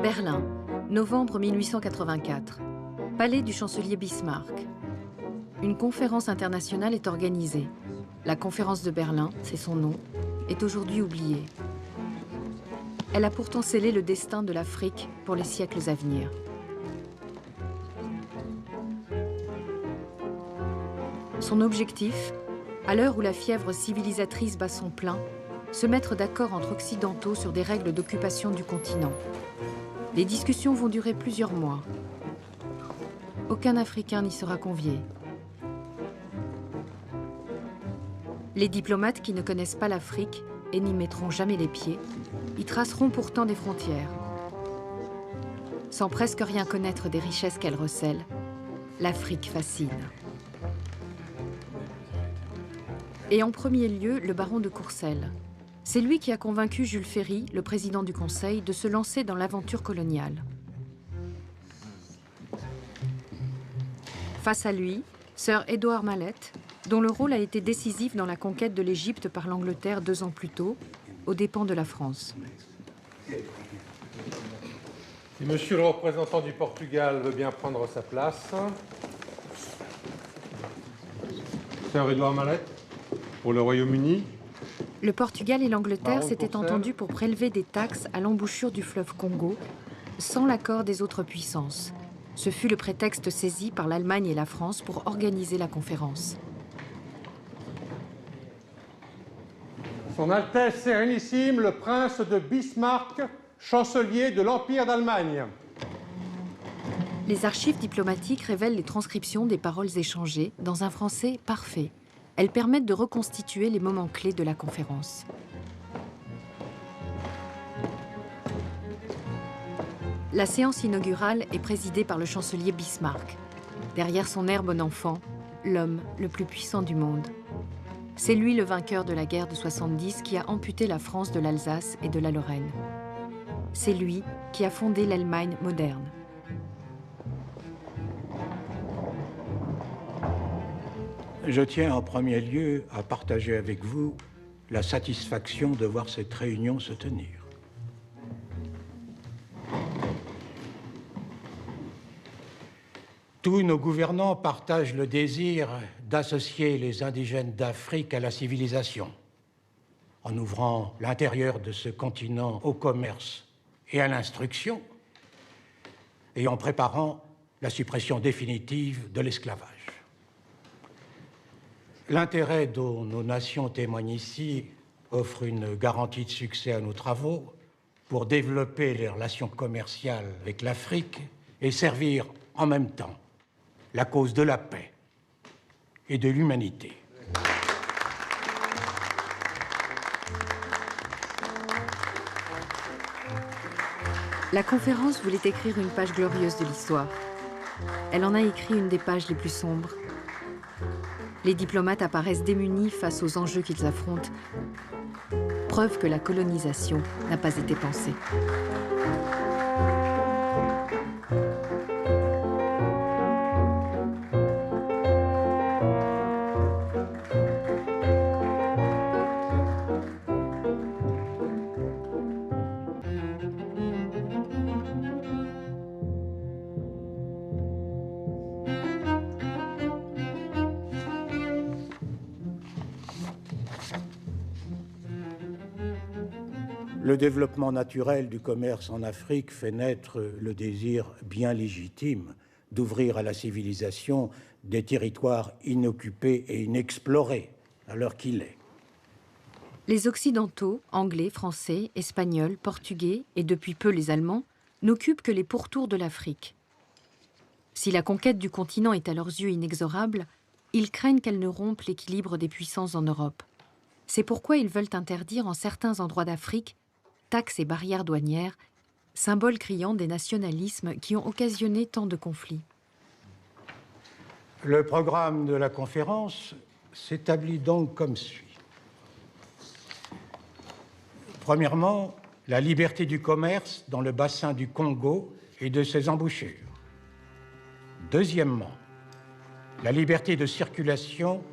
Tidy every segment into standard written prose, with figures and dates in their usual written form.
Berlin, novembre 1884. Palais du chancelier Bismarck. Une conférence internationale est organisée. La conférence de Berlin, c'est son nom, est aujourd'hui oubliée. Elle a pourtant scellé le destin de l'Afrique pour les siècles à venir. Son objectif, à l'heure où la fièvre civilisatrice bat son plein, se mettre d'accord entre occidentaux sur des règles d'occupation du continent. Les discussions vont durer plusieurs mois. Aucun Africain n'y sera convié. Les diplomates qui ne connaissent pas l'Afrique et n'y mettront jamais les pieds, y traceront pourtant des frontières. Sans presque rien connaître des richesses qu'elle recèle, l'Afrique fascine. Et en premier lieu, le baron de Courcelles. C'est lui qui a convaincu Jules Ferry, le président du Conseil, de se lancer dans l'aventure coloniale. Face à lui, Sir Edward Mallet, dont le rôle a été décisif dans la conquête de l'Égypte par l'Angleterre 2 ans plus tôt, aux dépens de la France. Si monsieur le représentant du Portugal veut bien prendre sa place. Sir Edward Mallet, pour le Royaume-Uni. Le Portugal et l'Angleterre s'étaient entendus pour prélever des taxes à l'embouchure du fleuve Congo, sans l'accord des autres puissances. Ce fut le prétexte saisi par l'Allemagne et la France pour organiser la conférence. Son Altesse Sérénissime, le prince de Bismarck, chancelier de l'Empire d'Allemagne. Les archives diplomatiques révèlent les transcriptions des paroles échangées dans un français parfait. Elles permettent de reconstituer les moments clés de la conférence. La séance inaugurale est présidée par le chancelier Bismarck. Derrière son air bon enfant, l'homme le plus puissant du monde. C'est lui le vainqueur de la guerre de 70 qui a amputé la France de l'Alsace et de la Lorraine. C'est lui qui a fondé l'Allemagne moderne. Je tiens en premier lieu à partager avec vous la satisfaction de voir cette réunion se tenir. Tous nos gouvernants partagent le désir d'associer les indigènes d'Afrique à la civilisation, en ouvrant l'intérieur de ce continent au commerce et à l'instruction, et en préparant la suppression définitive de l'esclavage. L'intérêt dont nos nations témoignent ici offre une garantie de succès à nos travaux pour développer les relations commerciales avec l'Afrique et servir en même temps la cause de la paix et de l'humanité. La conférence voulait écrire une page glorieuse de l'histoire. Elle en a écrit une des pages les plus sombres. Les diplomates apparaissent démunis face aux enjeux qu'ils affrontent. Preuve que la colonisation n'a pas été pensée. Le développement naturel du commerce en Afrique fait naître le désir bien légitime d'ouvrir à la civilisation des territoires inoccupés et inexplorés, à l'heure qu'il est. Les Occidentaux, Anglais, Français, Espagnols, Portugais et depuis peu les Allemands, n'occupent que les pourtours de l'Afrique. Si la conquête du continent est à leurs yeux inexorable, ils craignent qu'elle ne rompe l'équilibre des puissances en Europe. C'est pourquoi ils veulent interdire en certains endroits d'Afrique taxes et barrières douanières, symboles criants des nationalismes qui ont occasionné tant de conflits. Le programme de la conférence s'établit donc comme suit. Premièrement, la liberté du commerce dans le bassin du Congo et de ses embouchures. Deuxièmement, la liberté de circulation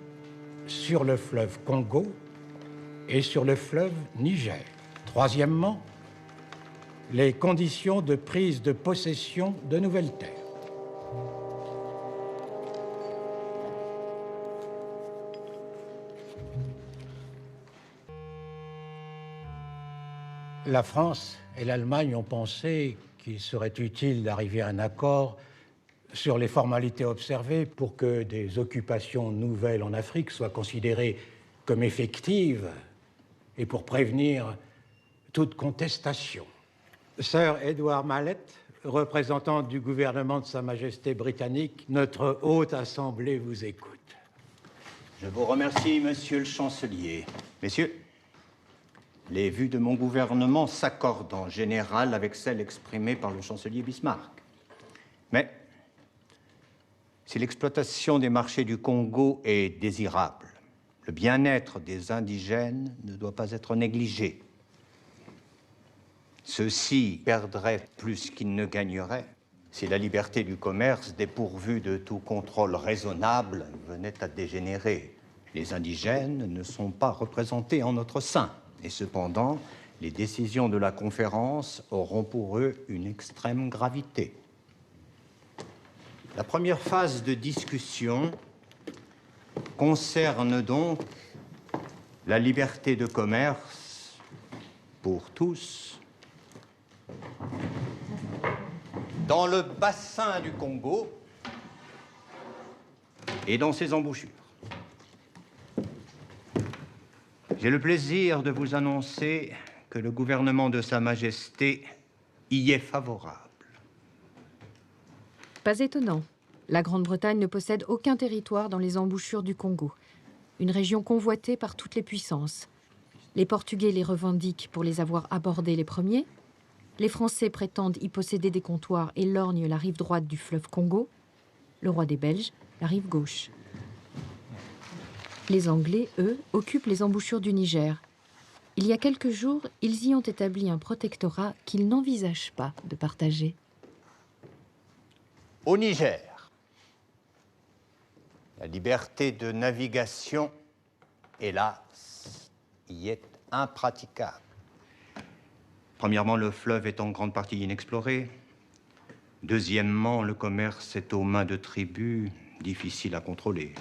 sur le fleuve Congo et sur le fleuve Niger. Troisièmement, les conditions de prise de possession de nouvelles terres. La France et l'Allemagne ont pensé qu'il serait utile d'arriver à un accord sur les formalités observées pour que des occupations nouvelles en Afrique soient considérées comme effectives et pour prévenir toute contestation. Sir Edward Mallet, représentant du gouvernement de Sa Majesté britannique, notre haute assemblée vous écoute. Je vous remercie, monsieur le chancelier. Messieurs, les vues de mon gouvernement s'accordent en général avec celles exprimées par le chancelier Bismarck. Mais si l'exploitation des marchés du Congo est désirable, le bien-être des indigènes ne doit pas être négligé. Ceux-ci perdraient plus qu'ils ne gagneraient si la liberté du commerce, dépourvue de tout contrôle raisonnable, venait à dégénérer. Les indigènes ne sont pas représentés en notre sein. Et cependant, les décisions de la conférence auront pour eux une extrême gravité. La première phase de discussion concerne donc la liberté de commerce pour tous dans le bassin du Congo et dans ses embouchures. J'ai le plaisir de vous annoncer que le gouvernement de Sa Majesté y est favorable. Pas étonnant. La Grande-Bretagne ne possède aucun territoire dans les embouchures du Congo, une région convoitée par toutes les puissances. Les Portugais les revendiquent pour les avoir abordés les premiers. Les Français prétendent y posséder des comptoirs et lorgnent la rive droite du fleuve Congo. Le roi des Belges, la rive gauche. Les Anglais, eux, occupent les embouchures du Niger. Il y a quelques jours, ils y ont établi un protectorat qu'ils n'envisagent pas de partager. Au Niger, la liberté de navigation, hélas, y est impraticable. Premièrement, le fleuve est en grande partie inexploré. Deuxièmement, le commerce est aux mains de tribus difficiles à contrôler.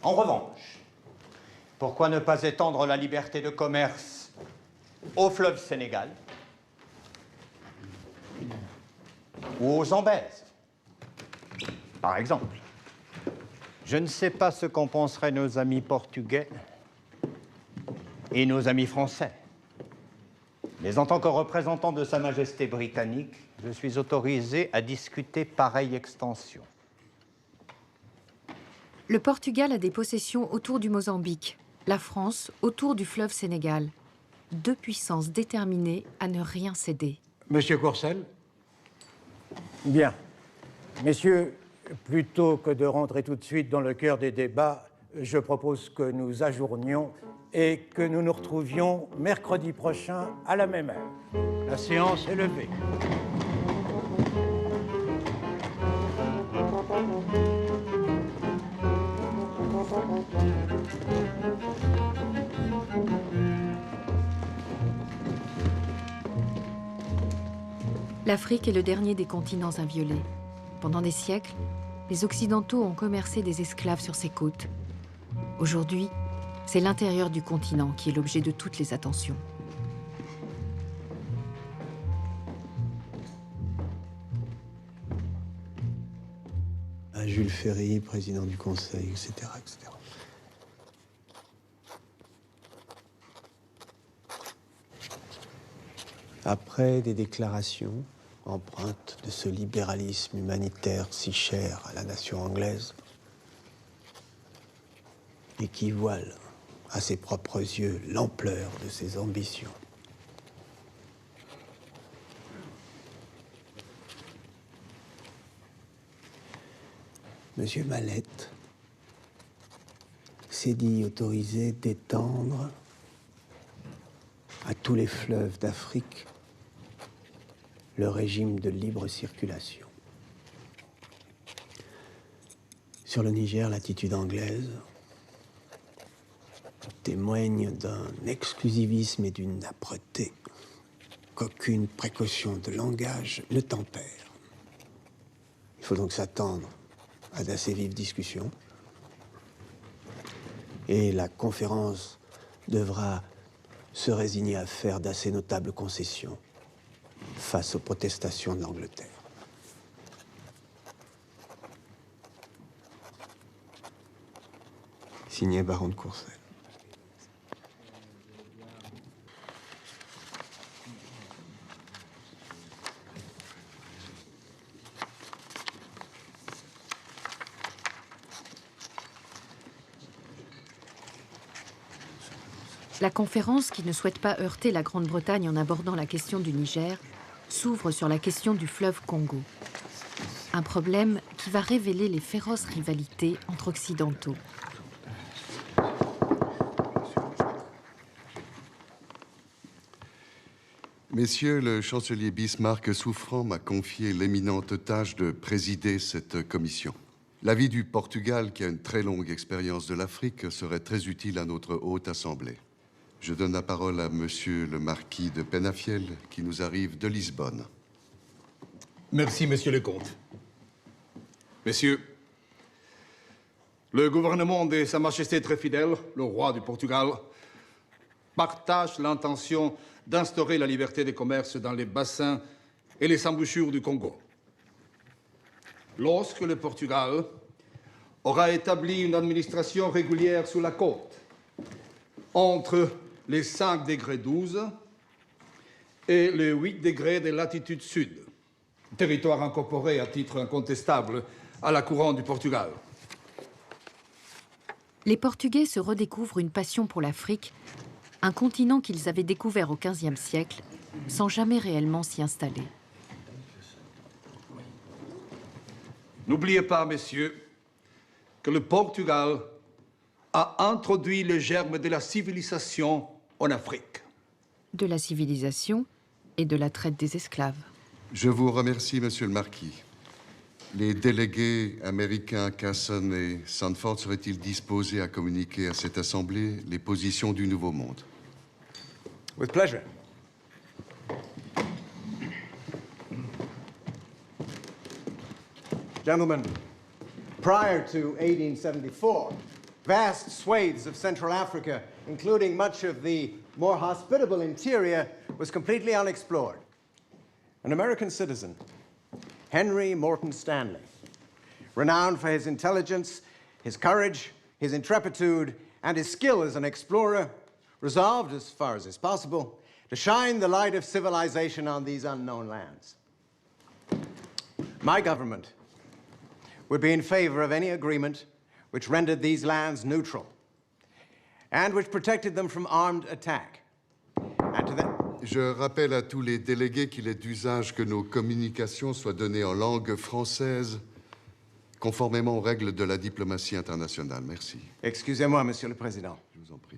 En revanche, pourquoi ne pas étendre la liberté de commerce au fleuve Sénégal ou aux Zambèzes, par exemple? Je ne sais pas ce qu'en penseraient nos amis portugais et nos amis français. Mais en tant que représentant de Sa Majesté britannique, je suis autorisé à discuter pareille extension. Le Portugal a des possessions autour du Mozambique, la France autour du fleuve Sénégal. Deux puissances déterminées à ne rien céder. Monsieur Courcelles? Bien. Messieurs, plutôt que de rentrer tout de suite dans le cœur des débats, je propose que nous ajournions et que nous nous retrouvions mercredi prochain à la même heure. La séance est levée. L'Afrique est le dernier des continents inviolés. Pendant des siècles, les Occidentaux ont commercé des esclaves sur ses côtes. Aujourd'hui, c'est l'intérieur du continent qui est l'objet de toutes les attentions. À Jules Ferry, président du Conseil, etc., etc. Après des déclarations empreintes de ce libéralisme humanitaire si cher à la nation anglaise et qui voile à ses propres yeux l'ampleur de ses ambitions, Monsieur Mallet s'est dit autorisé d'étendre à tous les fleuves d'Afrique le régime de libre circulation. Sur le Niger, l'attitude anglaise témoigne d'un exclusivisme et d'une âpreté qu'aucune précaution de langage ne tempère. Il faut donc s'attendre à d'assez vives discussions. Et la conférence devra se résigner à faire d'assez notables concessions face aux protestations de l'Angleterre. Signé Baron de Courcelles. La conférence, qui ne souhaite pas heurter la Grande-Bretagne en abordant la question du Niger, s'ouvre sur la question du fleuve Congo. Un problème qui va révéler les féroces rivalités entre occidentaux. Messieurs, le chancelier Bismarck souffrant m'a confié l'éminente tâche de présider cette commission. L'avis du Portugal, qui a une très longue expérience de l'Afrique, serait très utile à notre haute assemblée. Je donne la parole à monsieur le marquis de Penafiel, qui nous arrive de Lisbonne. Merci, monsieur le comte. Messieurs, le gouvernement de Sa Majesté très fidèle, le roi du Portugal, partage l'intention d'instaurer la liberté de commerce dans les bassins et les embouchures du Congo. Lorsque le Portugal aura établi une administration régulière sur la côte, entre les 5 degrés 12 et les 8 degrés de latitude sud, territoire incorporé à titre incontestable à la couronne du Portugal. Les Portugais se redécouvrent une passion pour l'Afrique, un continent qu'ils avaient découvert au XVe siècle, sans jamais réellement s'y installer. N'oubliez pas, messieurs, que le Portugal a introduit le germe de la civilisation en Afrique. De la civilisation et de la traite des esclaves. Je vous remercie, monsieur le marquis. Les délégués américains Casson et Sanford seraient-ils disposés à communiquer à cette assemblée les positions du Nouveau Monde? With pleasure. Gentlemen, prior to 1874, vast swathes of Central Africa, including much of the more hospitable interior, was completely unexplored. An American citizen, Henry Morton Stanley, renowned for his intelligence, his courage, his intrepidity, and his skill as an explorer, resolved, as far as is possible, to shine the light of civilization on these unknown lands. My government would be in favor of any agreement which rendered these lands neutral and which protected them from armed attack. And to them... Je rappelle à tous les délégués qu'il est d'usage que nos communications soient données en langue française, conformément aux règles de la diplomatie internationale. Merci. Excusez-moi, Monsieur le Président. Je vous en prie.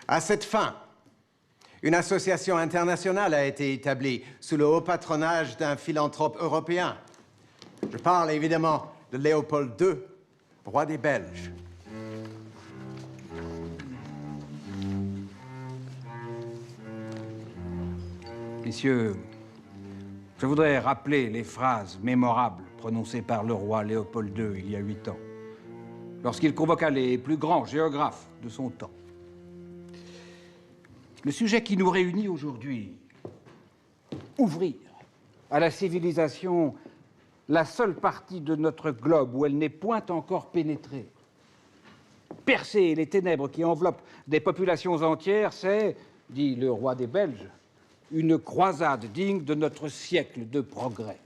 À cette fin, une association internationale a été établie sous le haut patronage d'un philanthrope européen. Je parle évidemment de Léopold II, roi des Belges. Messieurs, je voudrais rappeler les phrases mémorables prononcées par le roi Léopold II il y a 8 ans, lorsqu'il convoqua les plus grands géographes de son temps. Le sujet qui nous réunit aujourd'hui, ouvrir à la civilisation la seule partie de notre globe où elle n'est point encore pénétrée, percer les ténèbres qui enveloppent des populations entières, c'est, dit le roi des Belges, une croisade digne de notre siècle de progrès.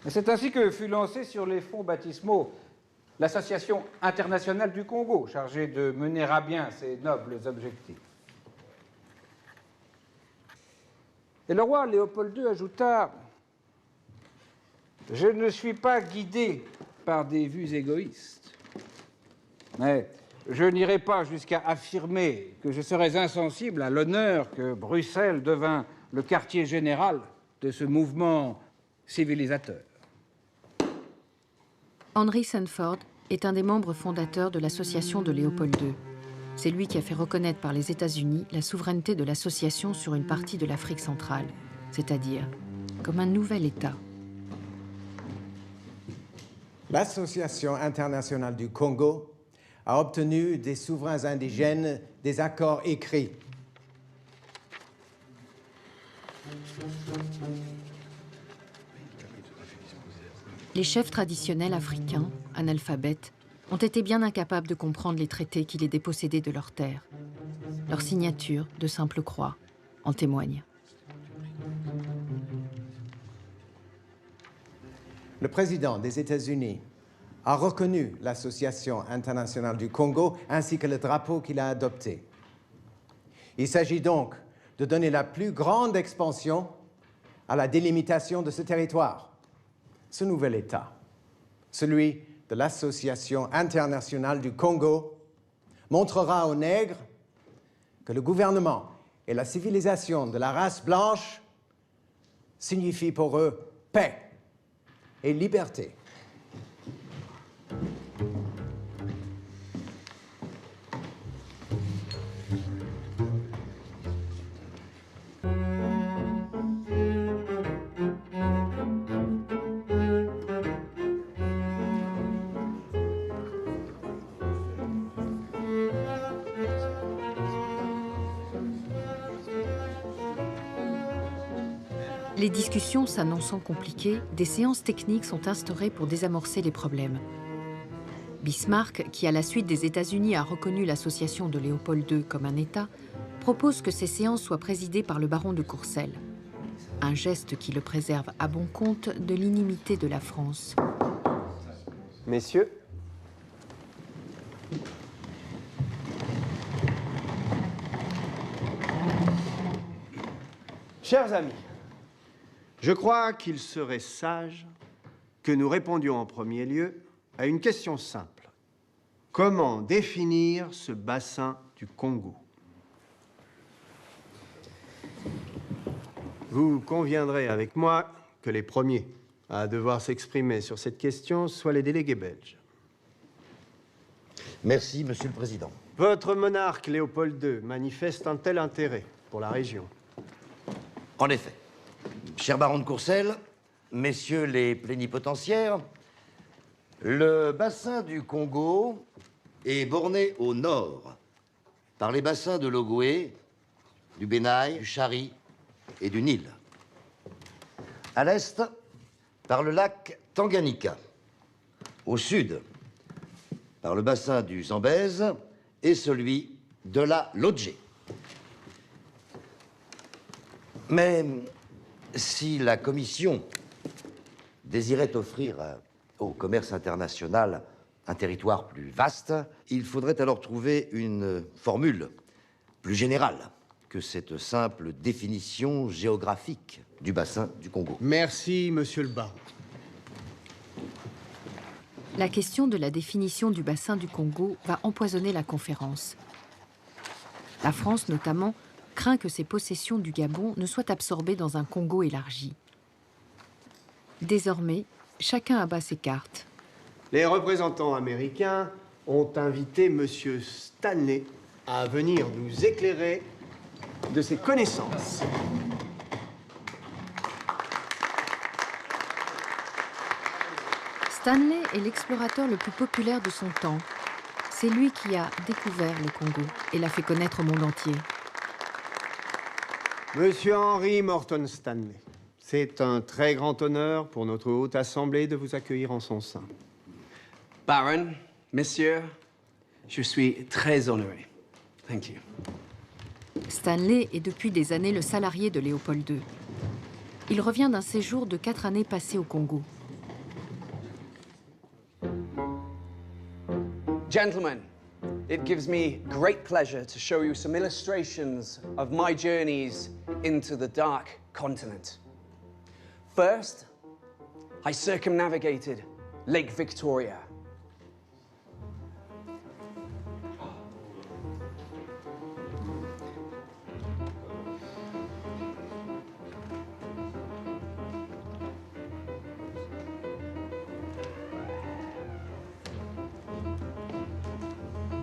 C'est ainsi que fut lancée sur les fonds baptismaux l'Association internationale du Congo, chargée de mener à bien ces nobles objectifs. Et le roi Léopold II ajouta « Je ne suis pas guidé par des vues égoïstes, mais je n'irai pas jusqu'à affirmer que je serais insensible à l'honneur que Bruxelles devint le quartier général de ce mouvement civilisateur. » Henry Sanford est un des membres fondateurs de l'association de Léopold II. C'est lui qui a fait reconnaître par les États-Unis la souveraineté de l'association sur une partie de l'Afrique centrale, c'est-à-dire comme un nouvel État. L'Association internationale du Congo a obtenu des souverains indigènes des accords écrits. Les chefs traditionnels africains, analphabètes, ont été bien incapables de comprendre les traités qui les dépossédaient de leurs terres. Leur signature, de simple croix, en témoigne. Le président des États-Unis a reconnu l'Association internationale du Congo ainsi que le drapeau qu'il a adopté. Il s'agit donc de donner la plus grande expansion à la délimitation de ce territoire. Ce nouvel État, celui de l'Association internationale du Congo, montrera aux nègres que le gouvernement et la civilisation de la race blanche signifient pour eux paix et liberté. Les discussions s'annonçant compliquées, des séances techniques sont instaurées pour désamorcer les problèmes. Bismarck, qui à la suite des États-Unis a reconnu l'association de Léopold II comme un État, propose que ces séances soient présidées par le baron de Courcelles. Un geste qui le préserve à bon compte de l'inimité de la France. Messieurs, chers amis, je crois qu'il serait sage que nous répondions en premier lieu à une question simple. Comment définir ce bassin du Congo? Vous conviendrez avec moi que les premiers à devoir s'exprimer sur cette question soient les délégués belges. Merci, Monsieur le Président. Votre monarque Léopold II manifeste un tel intérêt pour la région. En effet. Cher baron de Courcelles, messieurs les plénipotentiaires, le bassin du Congo est borné au nord par les bassins de l'Ogooué, du Benaï, du Chari et du Nil. À l'est, par le lac Tanganyika. Au sud, par le bassin du Zambèze et celui de la Lodgé. Mais si la Commission désirait offrir au commerce international un territoire plus vaste, il faudrait alors trouver une formule plus générale que cette simple définition géographique du bassin du Congo. Merci, monsieur le baron. La question de la définition du bassin du Congo va empoisonner la conférence. La France, notamment, craint que ses possessions du Gabon ne soient absorbées dans un Congo élargi. Désormais, chacun abat ses cartes. Les représentants américains ont invité monsieur Stanley à venir nous éclairer de ses connaissances. Stanley est l'explorateur le plus populaire de son temps. C'est lui qui a découvert le Congo et l'a fait connaître au monde entier. Monsieur Henry Morton Stanley, c'est un très grand honneur pour notre Haute Assemblée de vous accueillir en son sein. Baron, messieurs, je suis très honoré. Thank you. Stanley est depuis des années le salarié de Léopold II. Il revient d'un séjour de 4 années passées au Congo. Gentlemen, it gives me great pleasure to show you some illustrations of my journeys into the Dark Continent. First, I circumnavigated Lake Victoria.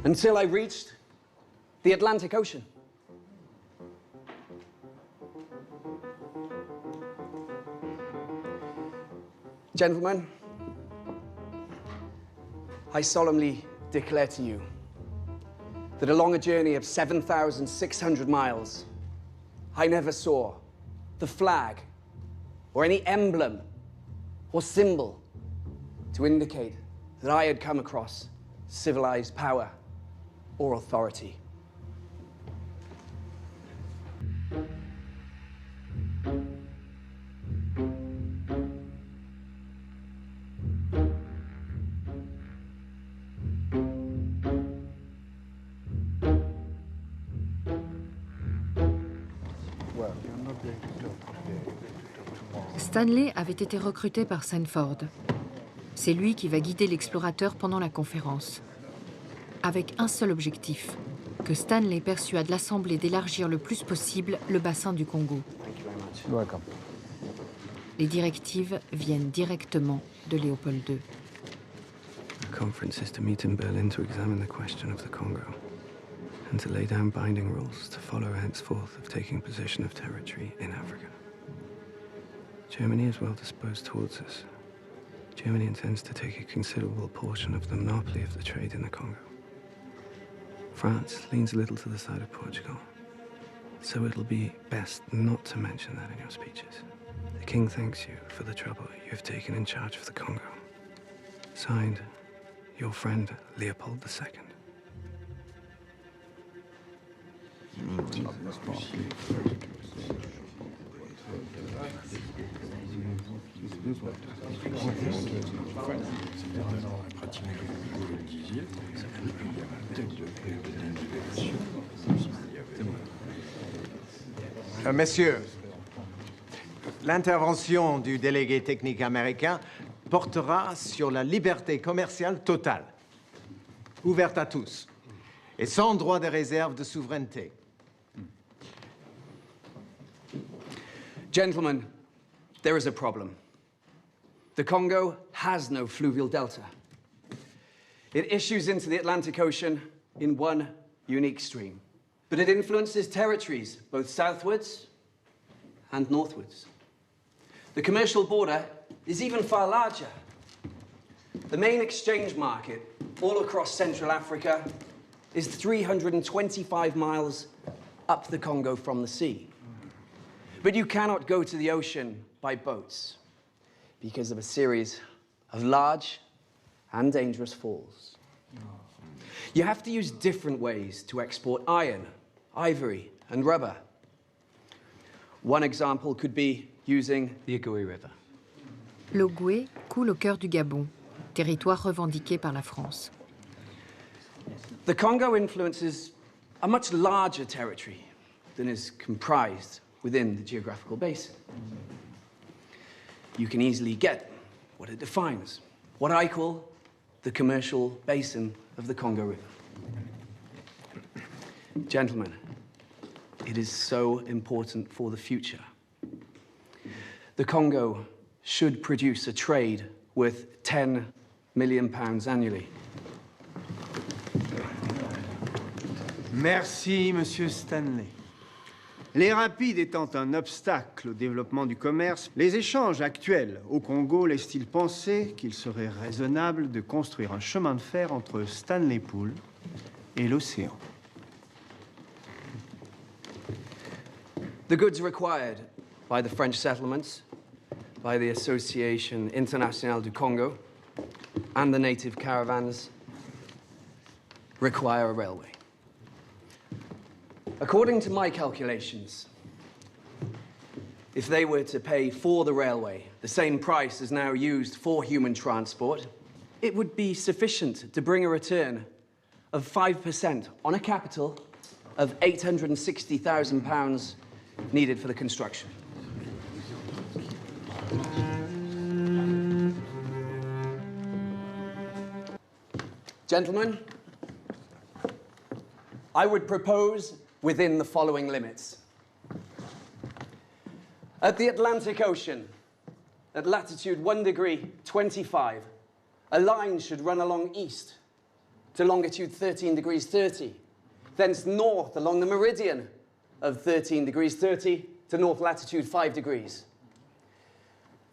Until I reached The Atlantic Ocean. Gentlemen, I solemnly declare to you that along a journey of 7,600 miles, I never saw the flag or any emblem or symbol to indicate that I had come across civilized power or authority. Stanley avait été recruté par Sanford. C'est lui qui va guider l'explorateur pendant la conférence. Avec un seul objectif, que Stanley persuade l'Assemblée d'élargir le plus possible le bassin du Congo. Les directives viennent directement de Léopold II. The conference is to meet in Berlin to examine the question of the Congo and to lay down binding rules to follow henceforth of taking possession of territory in Africa. Germany is well disposed towards us. Germany intends to take a considerable portion of the monopoly of the trade in the Congo. France leans a little to the side of Portugal, so it'll be best not to mention that in your speeches. The King thanks you for the trouble you have taken in charge of the Congo. Signed, your friend Leopold II. Messieurs, l'intervention du délégué technique américain portera sur la liberté commerciale totale, ouverte à tous, et sans droit de réserve de souveraineté. Gentlemen, there is a problem. The Congo has no fluvial delta. It issues into the Atlantic Ocean in one unique stream, but it influences territories both southwards and northwards. The commercial border is even far larger. The main exchange market all across Central Africa is 325 miles up the Congo from the sea. But you cannot go to the ocean by boats because of a series of large and dangerous falls. You have to use different ways to export iron, ivory, and rubber. One example could be using the Ogoué River. L'Ogoué coule au cœur du Gabon, territoire revendiqué par la France. The Congo influences a much larger territory than is comprised within the geographical basin. You can easily get what it defines, what I call the commercial basin of the Congo River. Gentlemen, it is so important for the future. The Congo should produce a trade worth £10 million annually. Merci, Monsieur Stanley. Les rapides étant un obstacle au développement du commerce, les échanges actuels au Congo laissent-ils penser qu'il serait raisonnable de construire un chemin de fer entre Stanley Pool et l'océan? The goods required by the French settlements, by the Association Internationale du Congo, and the native caravans require a railway. According to my calculations, if they were to pay for the railway the same price as now used for human transport, it would be sufficient to bring a return of 5% on a capital of £860,000 needed for the construction. Gentlemen, I would propose within the following limits. At the Atlantic Ocean, at latitude 1 degree 25, a line should run along east to longitude 13 degrees 30, thence north along the meridian of 13 degrees 30 to north latitude 5 degrees.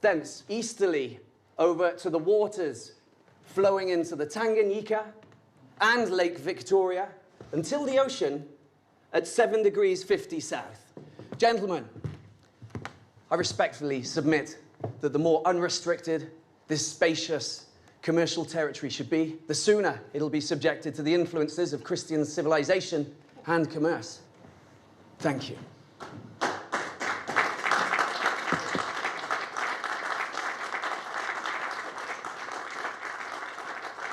Thence easterly over to the waters flowing into the Tanganyika and Lake Victoria until the ocean at 7 degrees 50 south. Gentlemen, I respectfully submit that the more unrestricted this spacious commercial territory should be, the sooner it'll be subjected to the influences of Christian civilization and commerce. Thank you.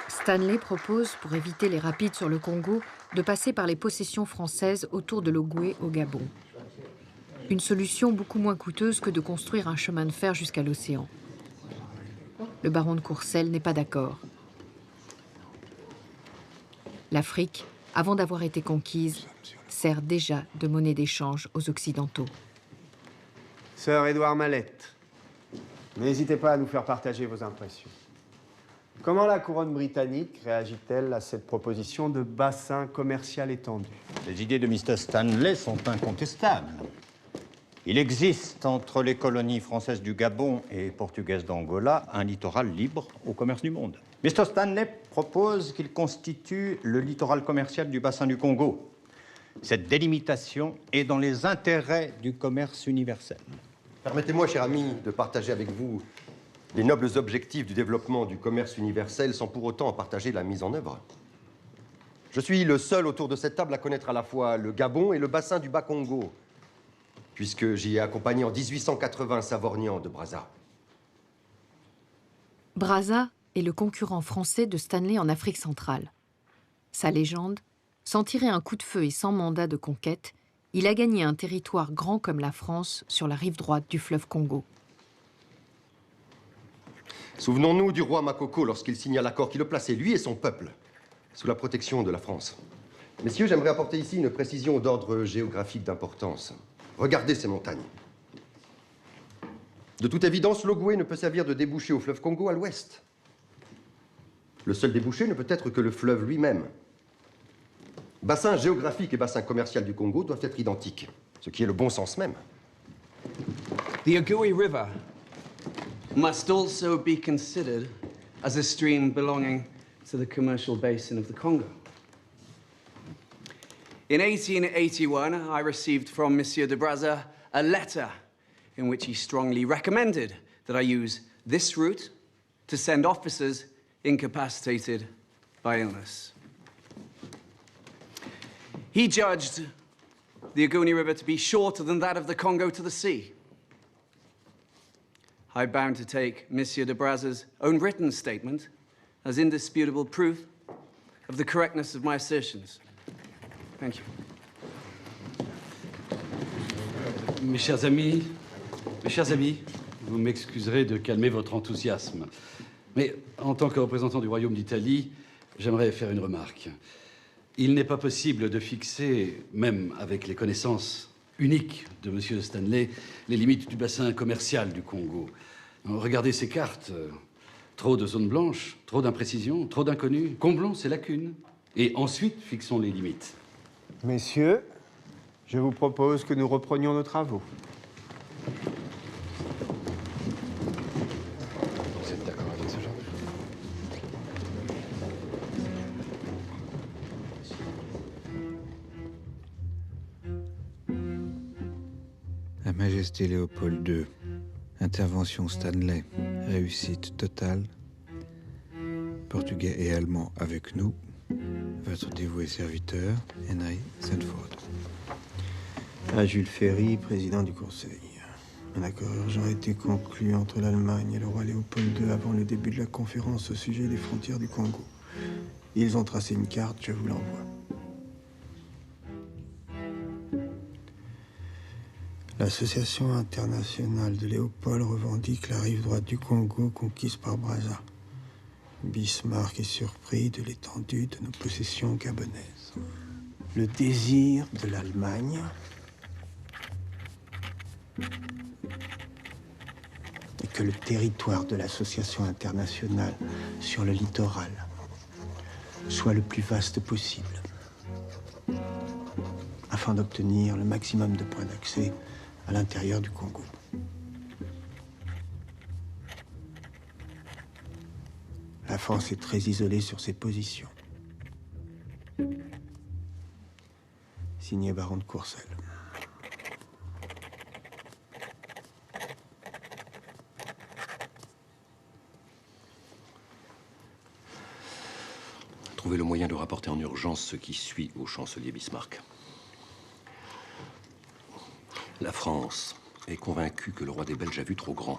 Stanley propose, pour éviter les rapides sur le Congo, de passer par les possessions françaises autour de l'Ogooué au Gabon. Une solution beaucoup moins coûteuse que de construire un chemin de fer jusqu'à l'océan. Le baron de Courcelles n'est pas d'accord. L'Afrique, avant d'avoir été conquise, sert déjà de monnaie d'échange aux Occidentaux. Sir Édouard Mallette, n'hésitez pas à nous faire partager vos impressions. Comment la couronne britannique réagit-elle à cette proposition de bassin commercial étendu? Les idées de Mr. Stanley sont incontestables. Il existe entre les colonies françaises du Gabon et portugaises d'Angola un littoral libre au commerce du monde. Mr. Stanley propose qu'il constitue le littoral commercial du bassin du Congo. Cette délimitation est dans les intérêts du commerce universel. Permettez-moi, cher ami, de partager avec vous les nobles objectifs du développement du commerce universel sans pour autant en partager la mise en œuvre. Je suis le seul autour de cette table à connaître à la fois le Gabon et le bassin du Bas-Congo, puisque j'y ai accompagné en 1880 Savorgnan de Brazza. Brazza est le concurrent français de Stanley en Afrique centrale. Sa légende, sans tirer un coup de feu et sans mandat de conquête, il a gagné un territoire grand comme la France sur la rive droite du fleuve Congo. Souvenons-nous du roi Makoko lorsqu'il signa l'accord qui le plaçait, lui et son peuple, sous la protection de la France. Messieurs, j'aimerais apporter ici une précision d'ordre géographique d'importance. Regardez ces montagnes. De toute évidence, l'Ogooué ne peut servir de débouché au fleuve Congo à l'ouest. Le seul débouché ne peut être que le fleuve lui-même. Bassin géographique et bassin commercial du Congo doivent être identiques, ce qui est le bon sens même. The Ogooué River must also be considered as a stream belonging to the commercial basin of the Congo. In 1881, I received from Monsieur de Brazza a letter in which he strongly recommended that I use this route to send officers incapacitated by illness. He judged the Ogoni River to be shorter than that of the Congo to the sea. I'm bound to take Monsieur de Brazza's own written statement as indisputable proof of the correctness of my assertions. Thank you. Mes chers amis, vous m'excuserez de calmer votre enthousiasme. Mais en tant que représentant du Royaume d'Italie, j'aimerais faire une remarque. Il n'est pas possible de fixer, même avec les connaissances uniques de M. Stanley, les limites du bassin commercial du Congo. Regardez ces cartes. Trop de zones blanches, trop d'imprécisions, trop d'inconnus. Comblons ces lacunes et ensuite fixons les limites. Messieurs, je vous propose que nous reprenions nos travaux. Vous êtes d'accord avec ce genre de choses? Sa Majesté Léopold II. Intervention Stanley. Réussite totale. Portugais et Allemands avec nous. Votre dévoué serviteur, Henry Sanford. À Jules Ferry, président du Conseil. Un accord urgent a été conclu entre l'Allemagne et le roi Léopold II avant le début de la conférence au sujet des frontières du Congo. Ils ont tracé une carte, je vous l'envoie. L'Association internationale de Léopold revendique la rive droite du Congo conquise par Brazza. Bismarck est surpris de l'étendue de nos possessions gabonaises. Le désir de l'Allemagne est que le territoire de l'Association internationale sur le littoral soit le plus vaste possible. afin d'obtenir le maximum de points d'accès à l'intérieur du Congo. La France est très isolée sur ses positions. Signé Baron de Courcelles. Trouver le moyen de rapporter en urgence ce qui suit au chancelier Bismarck. La France est convaincue que le roi des Belges a vu trop grand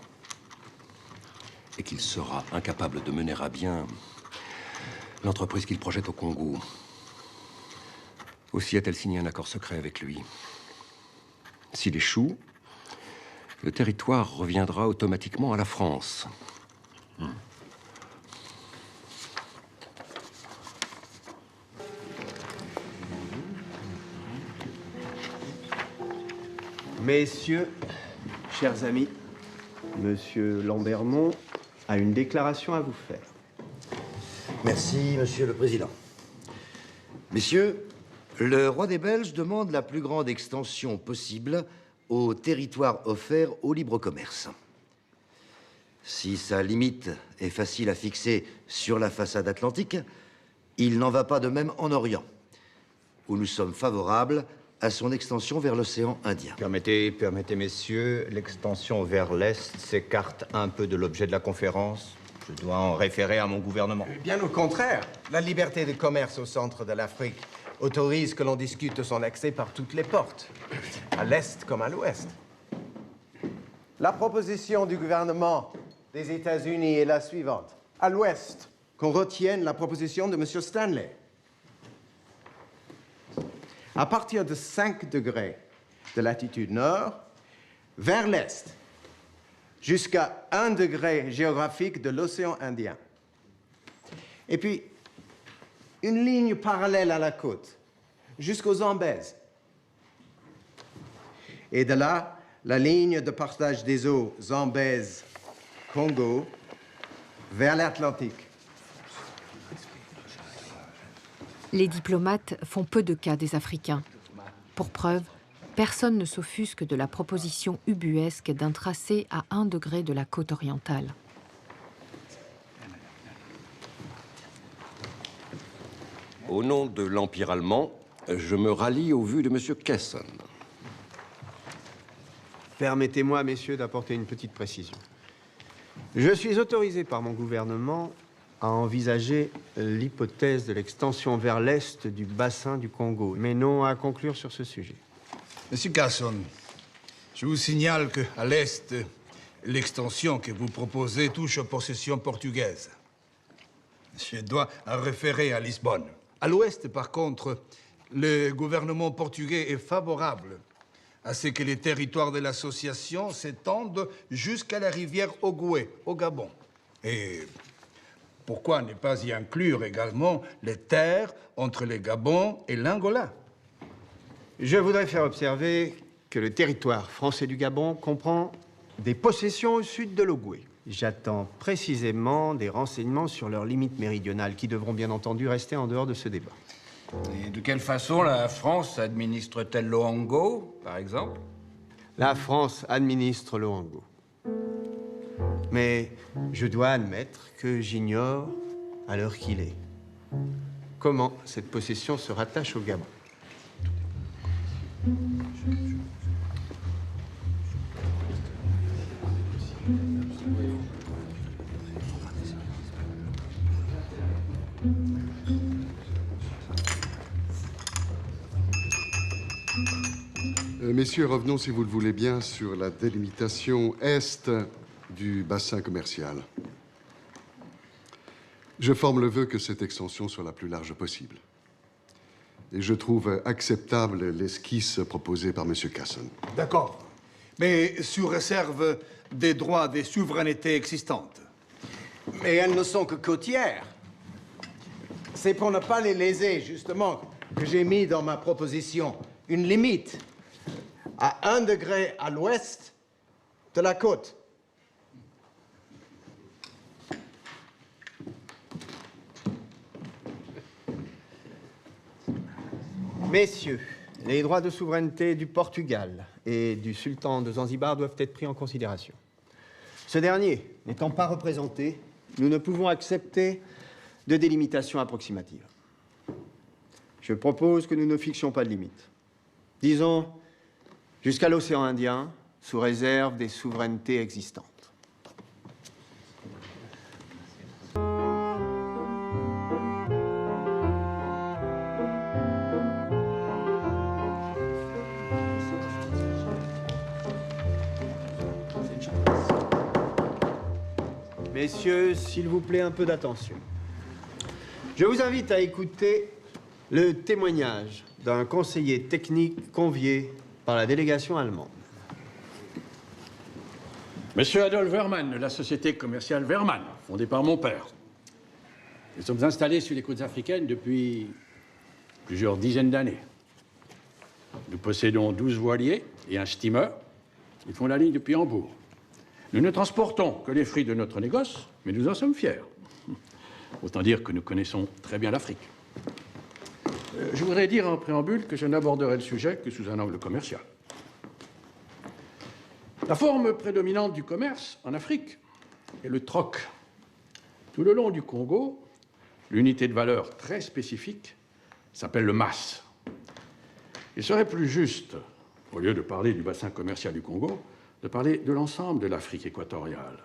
et qu'il sera incapable de mener à bien l'entreprise qu'il projette au Congo. Aussi a-t-elle signé un accord secret avec lui. S'il échoue, le territoire reviendra automatiquement à la France. Messieurs, chers amis, Monsieur Lambermont a une déclaration à vous faire. Merci, Monsieur le Président. Messieurs, le roi des Belges demande la plus grande extension possible au territoire offert au libre commerce. Si sa limite est facile à fixer sur la façade atlantique, il n'en va pas de même en Orient, où nous sommes favorables à son extension vers l'océan Indien. Permettez, messieurs, l'extension vers l'Est s'écarte un peu de l'objet de la conférence. Je dois en référer à mon gouvernement. Bien au contraire, la liberté de commerce au centre de l'Afrique autorise que l'on discute son accès par toutes les portes, à l'Est comme à l'Ouest. La proposition du gouvernement des États-Unis est la suivante. À l'Ouest, qu'on retienne la proposition de M. Stanley. À partir de 5 degrés de latitude nord, vers l'est, jusqu'à 1 degré géographique de l'océan Indien. Et puis, une ligne parallèle à la côte, jusqu'aux Zambèzes. Et de là, la ligne de partage des eaux Zambèze-Congo vers l'Atlantique. Les diplomates font peu de cas des Africains. Pour preuve, personne ne s'offusque de la proposition ubuesque d'un tracé à 1 degré de la côte orientale. Au nom de l'Empire allemand, je me rallie aux vues de M. Kesson. Permettez-moi, messieurs, d'apporter une petite précision. Je suis autorisé par mon gouvernement à envisager l'hypothèse de l'extension vers l'est du bassin du Congo, mais non à conclure sur ce sujet. Monsieur Casson, je vous signale qu'à l'est, l'extension que vous proposez touche aux possessions portugaises. Je dois en référer à Lisbonne. À l'ouest, par contre, le gouvernement portugais est favorable à ce que les territoires de l'association s'étendent jusqu'à la rivière Ogoué, au Gabon. Et pourquoi ne pas y inclure également les terres entre le Gabon et l'Angola? Je voudrais faire observer que le territoire français du Gabon comprend des possessions au sud de l'Ogoué. J'attends précisément des renseignements sur leurs limites méridionales, qui devront bien entendu rester en dehors de ce débat. Et de quelle façon la France administre-t-elle l'Oango, par exemple? La France administre l'Oango. Mais je dois admettre que j'ignore, à l'heure qu'il est, comment cette possession se rattache au Gabon. Messieurs, revenons, si vous le voulez bien, sur la délimitation est du bassin commercial. Je forme le vœu que cette extension soit la plus large possible. Et je trouve acceptable l'esquisse proposée par M. Casson. D'accord. Mais sous réserve des droits des souverainetés existantes. Mais elles ne sont que côtières. C'est pour ne pas les léser, justement, que j'ai mis dans ma proposition une limite à 1 degré à l'ouest de la côte. Messieurs, les droits de souveraineté du Portugal et du sultan de Zanzibar doivent être pris en considération. Ce dernier n'étant pas représenté, nous ne pouvons accepter de délimitation approximative. Je propose que nous ne fixions pas de limite. Disons jusqu'à l'océan Indien, sous réserve des souverainetés existantes. Messieurs, s'il vous plaît, un peu d'attention. Je vous invite à écouter le témoignage d'un conseiller technique convié par la délégation allemande. Monsieur Adolf Wehrmann, de la société commerciale Wehrmann, fondée par mon père. Nous sommes installés sur les côtes africaines depuis plusieurs dizaines d'années. Nous possédons 12 voiliers et un steamer. Ils font la ligne depuis Hambourg. Nous ne transportons que les fruits de notre négoce, mais nous en sommes fiers. Autant dire que nous connaissons très bien l'Afrique. Je voudrais dire en préambule que je n'aborderai le sujet que sous un angle commercial. La forme prédominante du commerce en Afrique est le troc. Tout le long du Congo, l'unité de valeur très spécifique s'appelle le mas. Il serait plus juste, au lieu de parler du bassin commercial du Congo, de parler de l'ensemble de l'Afrique équatoriale.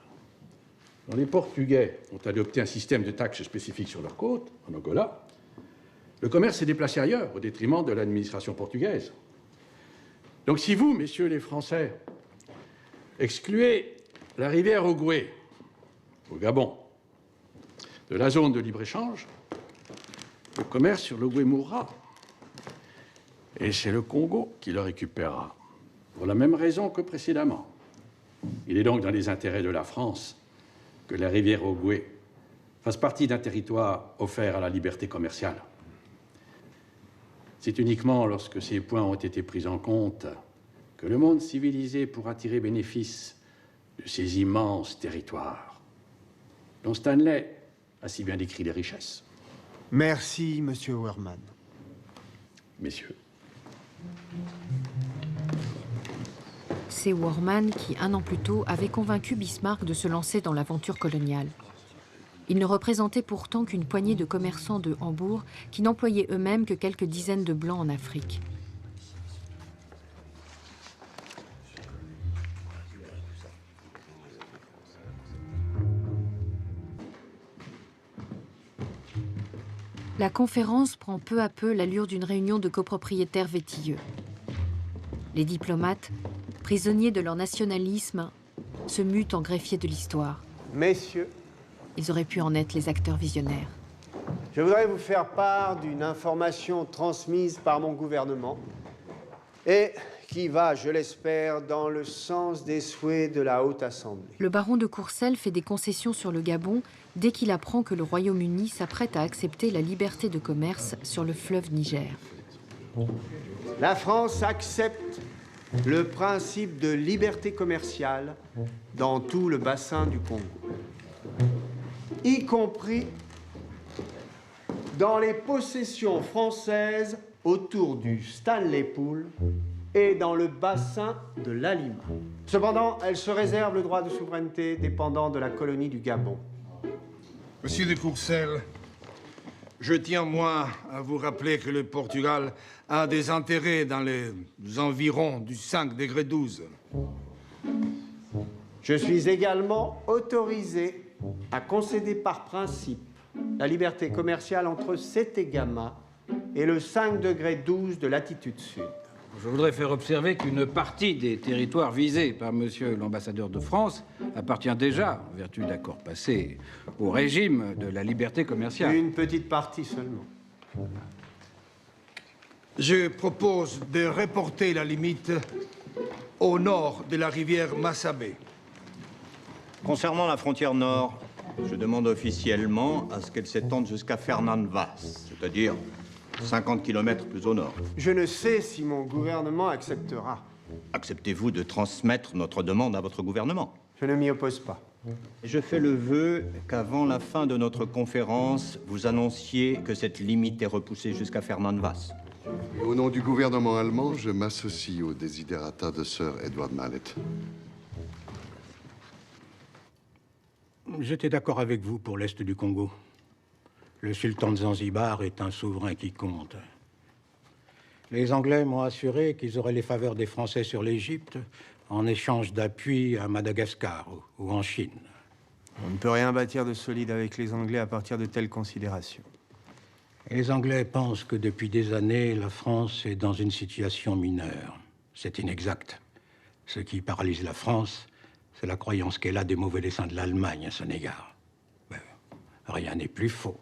Quand les Portugais ont adopté un système de taxes spécifiques sur leurs côtes, en Angola, le commerce s'est déplacé ailleurs, au détriment de l'administration portugaise. Donc si vous, messieurs les Français, excluez la rivière Ogooué, au Gabon, de la zone de libre-échange, le commerce sur l'Ogooué mourra. Et c'est le Congo qui le récupérera, pour la même raison que précédemment. Il est donc dans les intérêts de la France que la rivière Ogooué fasse partie d'un territoire offert à la liberté commerciale. C'est uniquement lorsque ces points ont été pris en compte que le monde civilisé pourra tirer bénéfice de ces immenses territoires, dont Stanley a si bien décrit les richesses. Merci, Monsieur Wehrmann. Messieurs. C'est Wehrmann qui, un an plus tôt, avait convaincu Bismarck de se lancer dans l'aventure coloniale. Il ne représentait pourtant qu'une poignée de commerçants de Hambourg qui n'employaient eux-mêmes que quelques dizaines de Blancs en Afrique. La conférence prend peu à peu l'allure d'une réunion de copropriétaires vétilleux. Les diplomates, prisonniers de leur nationalisme, se mutent en greffiers de l'histoire. Messieurs, ils auraient pu en être les acteurs visionnaires. Je voudrais vous faire part d'une information transmise par mon gouvernement et qui va, je l'espère, dans le sens des souhaits de la Haute Assemblée. Le baron de Courcelles fait des concessions sur le Gabon dès qu'il apprend que le Royaume-Uni s'apprête à accepter la liberté de commerce sur le fleuve Niger. La France accepte le principe de liberté commerciale dans tout le bassin du Congo, y compris dans les possessions françaises autour du Stanley Pool et dans le bassin de l'Alima. Cependant, elle se réserve le droit de souveraineté dépendant de la colonie du Gabon. Monsieur de Courcelles, je tiens, moi, à vous rappeler que le Portugal a des intérêts dans les environs du 5 degré 12. Je suis également autorisé à concéder par principe la liberté commerciale entre Setégama et le 5 degré 12 de latitude sud. Je voudrais faire observer qu'une partie des territoires visés par monsieur l'ambassadeur de France appartient déjà, en vertu d'accords passés, au régime de la liberté commerciale. Une petite partie seulement. Je propose de reporter la limite au nord de la rivière Massabé. Concernant la frontière nord, je demande officiellement à ce qu'elle s'étende jusqu'à Fernand Vaz, c'est-à-dire 50 km plus au nord. Je ne sais si mon gouvernement acceptera. Acceptez-vous de transmettre notre demande à votre gouvernement? Je ne m'y oppose pas. Je fais le vœu qu'avant la fin de notre conférence, vous annonciez que cette limite est repoussée jusqu'à Fernand Vaz. Et au nom du gouvernement allemand, je m'associe aux desiderata de Sir Edward Mallet. J'étais d'accord avec vous pour l'Est du Congo. Le sultan de Zanzibar est un souverain qui compte. Les Anglais m'ont assuré qu'ils auraient les faveurs des Français sur l'Égypte en échange d'appui à Madagascar ou en Chine. On ne peut rien bâtir de solide avec les Anglais à partir de telles considérations. Les Anglais pensent que depuis des années, la France est dans une situation mineure. C'est inexact. Ce qui paralyse la France, c'est la croyance qu'elle a des mauvais desseins de l'Allemagne à son égard. Mais rien n'est plus faux.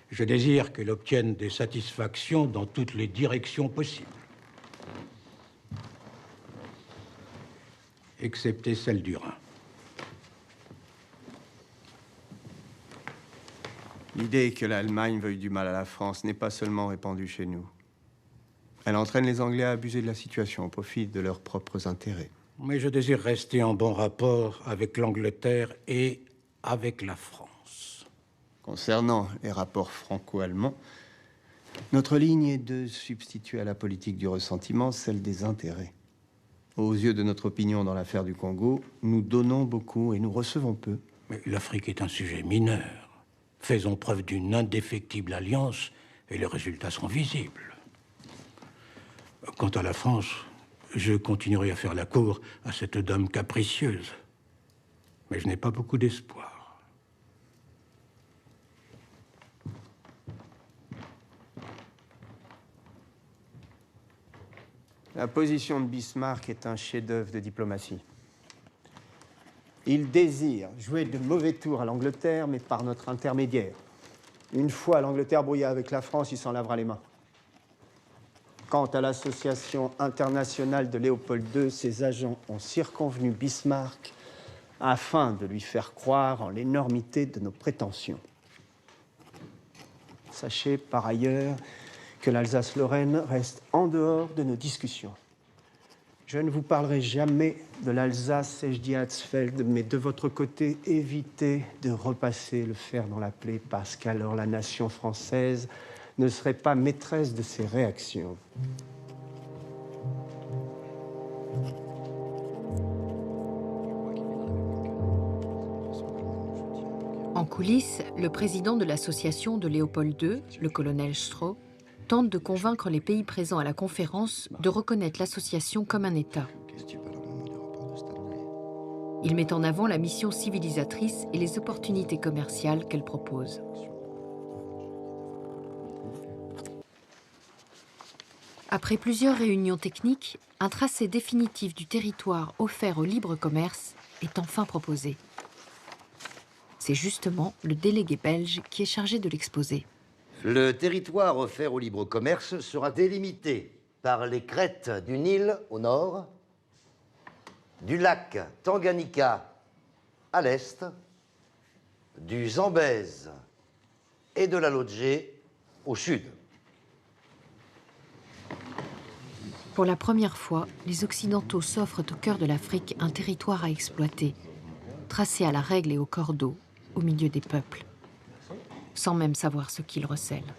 Je désire qu'elle obtienne des satisfactions dans toutes les directions possibles. Excepté celle du Rhin. L'idée que l'Allemagne veuille du mal à la France n'est pas seulement répandue chez nous. Elle entraîne les Anglais à abuser de la situation au profit de leurs propres intérêts. Mais je désire rester en bon rapport avec l'Angleterre et avec la France. Concernant les rapports franco-allemands, notre ligne est de substituer à la politique du ressentiment celle des intérêts. Aux yeux de notre opinion dans l'affaire du Congo, nous donnons beaucoup et nous recevons peu. Mais l'Afrique est un sujet mineur. Faisons preuve d'une indéfectible alliance et les résultats seront visibles. Quant à la France, je continuerai à faire la cour à cette dame capricieuse. Mais je n'ai pas beaucoup d'espoir. La position de Bismarck est un chef-d'œuvre de diplomatie. Il désire jouer de mauvais tours à l'Angleterre, mais par notre intermédiaire. Une fois l'Angleterre brouillée avec la France, il s'en lavera les mains. Quant à l'association internationale de Léopold II, ses agents ont circonvenu Bismarck afin de lui faire croire en l'énormité de nos prétentions. Sachez par ailleurs que l'Alsace-Lorraine reste en dehors de nos discussions. Je ne vous parlerai jamais de l'Alsace, ai-je dit à Hatzfeld, mais de votre côté, évitez de repasser le fer dans la plaie, parce qu'alors la nation française ne serait pas maîtresse de ses réactions. En coulisses, le président de l'association de Léopold II, le colonel Stroh, tente de convaincre les pays présents à la conférence de reconnaître l'association comme un État. Il met en avant la mission civilisatrice et les opportunités commerciales qu'elle propose. Après plusieurs réunions techniques, un tracé définitif du territoire offert au libre commerce est enfin proposé. C'est justement le délégué belge qui est chargé de l'exposer. Le territoire offert au libre commerce sera délimité par les crêtes du Nil au nord, du lac Tanganyika à l'est, du Zambèze et de la Lodgé au sud. Pour la première fois, les Occidentaux s'offrent au cœur de l'Afrique un territoire à exploiter, tracé à la règle et au cordeau, au milieu des peuples, sans même savoir ce qu'ils recèlent.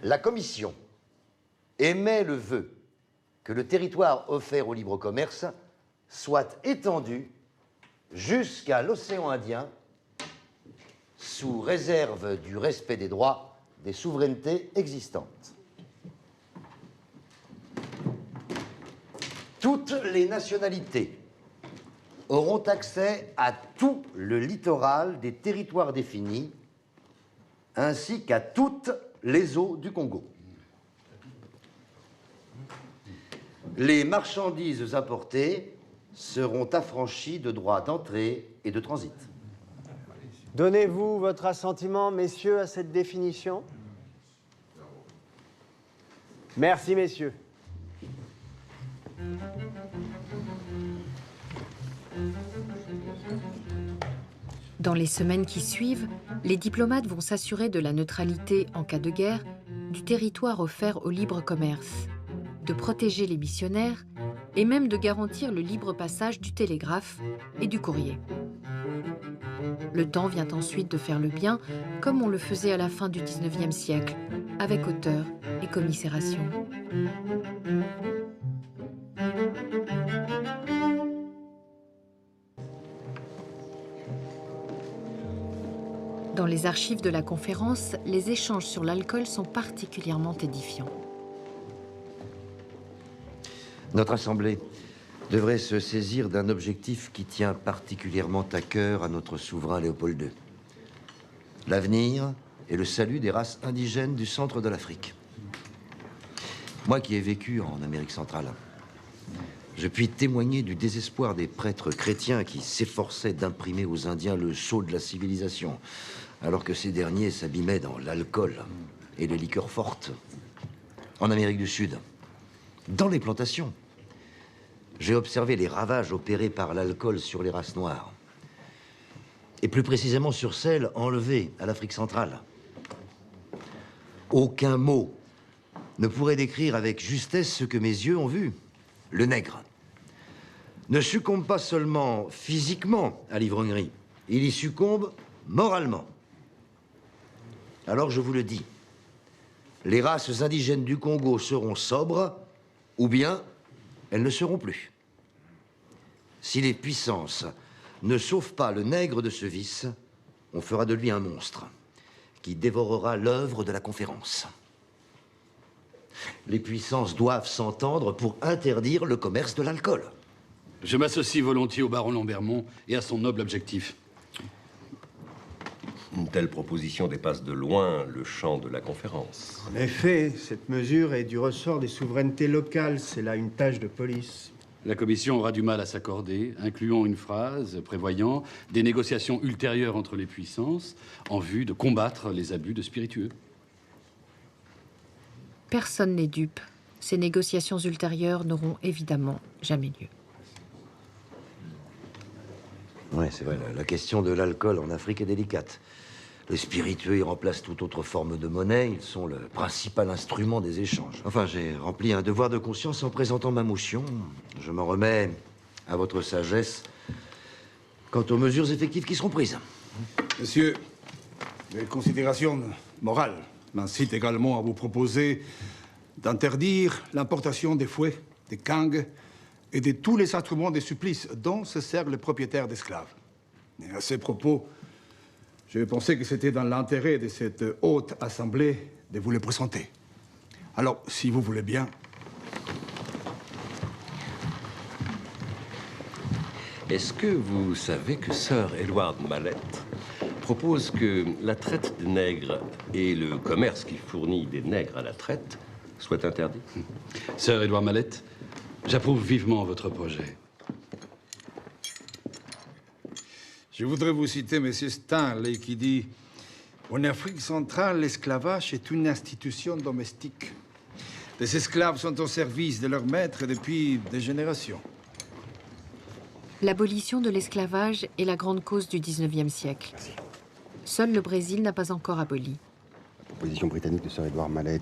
La Commission émet le vœu que le territoire offert au libre commerce soit étendu jusqu'à l'océan Indien, sous réserve du respect des droits des souverainetés existantes. Toutes les nationalités auront accès à tout le littoral des territoires définis, ainsi qu'à toutes les eaux du Congo. Les marchandises importées seront affranchies de droits d'entrée et de transit. Donnez-vous votre assentiment, messieurs, à cette définition? Merci, messieurs. Dans les semaines qui suivent, les diplomates vont s'assurer de la neutralité en cas de guerre du territoire offert au libre commerce, de protéger les missionnaires et même de garantir le libre passage du télégraphe et du courrier. Le temps vient ensuite de faire le bien, comme on le faisait à la fin du XIXe siècle, avec hauteur et commisération. Dans les archives de la conférence, les échanges sur l'alcool sont particulièrement édifiants. Notre Assemblée devrait se saisir d'un objectif qui tient particulièrement à cœur à notre souverain Léopold II. L'avenir et le salut des races indigènes du centre de l'Afrique. Moi qui ai vécu en Amérique centrale, je puis témoigner du désespoir des prêtres chrétiens qui s'efforçaient d'imprimer aux Indiens le sceau de la civilisation, alors que ces derniers s'abîmaient dans l'alcool et les liqueurs fortes. En Amérique du Sud, dans les plantations, j'ai observé les ravages opérés par l'alcool sur les races noires, et plus précisément sur celles enlevées à l'Afrique centrale. Aucun mot ne pourrait décrire avec justesse ce que mes yeux ont vu. Le nègre ne succombe pas seulement physiquement à l'ivrognerie, il y succombe moralement. Alors je vous le dis, les races indigènes du Congo seront sobres, ou bien elles ne seront plus. Si les puissances ne sauvent pas le nègre de ce vice, on fera de lui un monstre qui dévorera l'œuvre de la conférence. Les puissances doivent s'entendre pour interdire le commerce de l'alcool. Je m'associe volontiers au baron Lambermont et à son noble objectif. Une telle proposition dépasse de loin le champ de la conférence. En effet, cette mesure est du ressort des souverainetés locales. C'est là une tâche de police. La Commission aura du mal à s'accorder, incluant une phrase prévoyant des négociations ultérieures entre les puissances en vue de combattre les abus de spiritueux. Personne n'est dupe. Ces négociations ultérieures n'auront évidemment jamais lieu. Oui, c'est vrai, la question de l'alcool en Afrique est délicate. Les spiritueux y remplacent toute autre forme de monnaie. Ils sont le principal instrument des échanges. Enfin, j'ai rempli un devoir de conscience en présentant ma motion. Je m'en remets à votre sagesse quant aux mesures effectives qui seront prises. Monsieur, les considérations morales m'incitent également à vous proposer d'interdire l'importation des fouets, des cangues et de tous les instruments de supplice dont se servent les propriétaires d'esclaves. Et à ces propos, je pensais que c'était dans l'intérêt de cette haute assemblée de vous les présenter. Alors, si vous voulez bien... Est-ce que vous savez que Sir Edward Mallet propose que la traite des nègres et le commerce qui fournit des nègres à la traite soient interdits? Sir Edward Mallet, j'approuve vivement votre projet. Je voudrais vous citer M. Stanley qui dit « En Afrique centrale, l'esclavage est une institution domestique. Les esclaves sont au service de leur maître depuis des générations. » L'abolition de l'esclavage est la grande cause du XIXe siècle. Seul le Brésil n'a pas encore aboli. La proposition britannique de Sir Edward Mallet